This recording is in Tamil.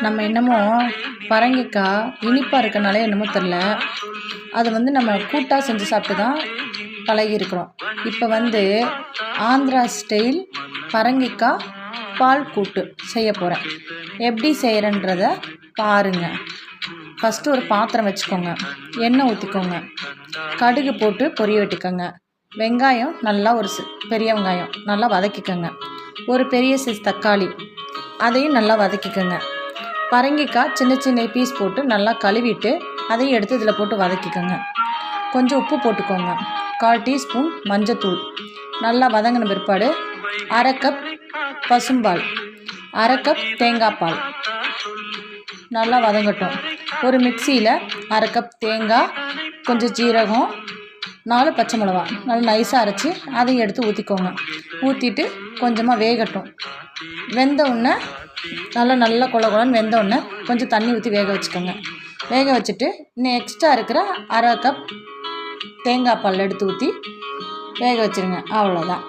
நம்ம என்னமோ பரங்கிக்காய் இனிப்பாக இருக்கனாலே என்னமோ தெரில, அது நம்ம கூட்டாக செஞ்சு சாப்பிட்டு தான் பழகியிருக்கிறோம். இப்போ ஆந்திரா ஸ்டைல் பரங்கிக்காய் பால் கூட்டு செய்ய போகிறேன். எப்படி செய்கிறேன்றத பாருங்கள். ஃபஸ்ட்டு ஒரு பாத்திரம் வச்சுக்கோங்க, எண்ணெய் ஊற்றிக்கோங்க, கடுகு போட்டு பொரிய விட்டுக்கோங்க. வெங்காயம் நல்லா ஒரு பெரிய வெங்காயம் நல்லா வதக்கிக்கோங்க. ஒரு பெரிய சைஸ் தக்காளி அதையும் நல்லா வதக்கிக்கோங்க. பரங்கிக்காய் சின்ன சின்ன பீஸ் போட்டு நல்லா கழுவிட்டு அதையும் எடுத்து இதில் போட்டு வதக்கிக்கோங்க. கொஞ்சம் உப்பு போட்டுக்கோங்க, 1/4 டீஸ்பூன் மஞ்சத்தூள். நல்லா வதங்கின பிற்பாடு 1/2 கப் பசும்பால், 1/2 கப் தேங்காய் பால் நல்லா வதங்கட்டும். ஒரு மிக்சியில் 1/2 கப் தேங்காய், கொஞ்சம் ஜீரகம், 4 பச்சை மிளகா நல்லா நைஸாக அரைச்சி அதையும் எடுத்து ஊற்றிக்கோங்க. ஊற்றிட்டு கொஞ்சமாக வேகட்டும். வெந்த உடனே நல்லா கொலன்னு வெந்த உடனே கொஞ்சம் தண்ணி ஊற்றி வேக வச்சுக்கோங்க. வேக வச்சுட்டு இன்னும் எக்ஸ்ட்ரா இருக்கிற 1/2 கப் தேங்காய் பால் எடுத்து ஊற்றி வேக வச்சுருங்க. அவ்வளோதான்.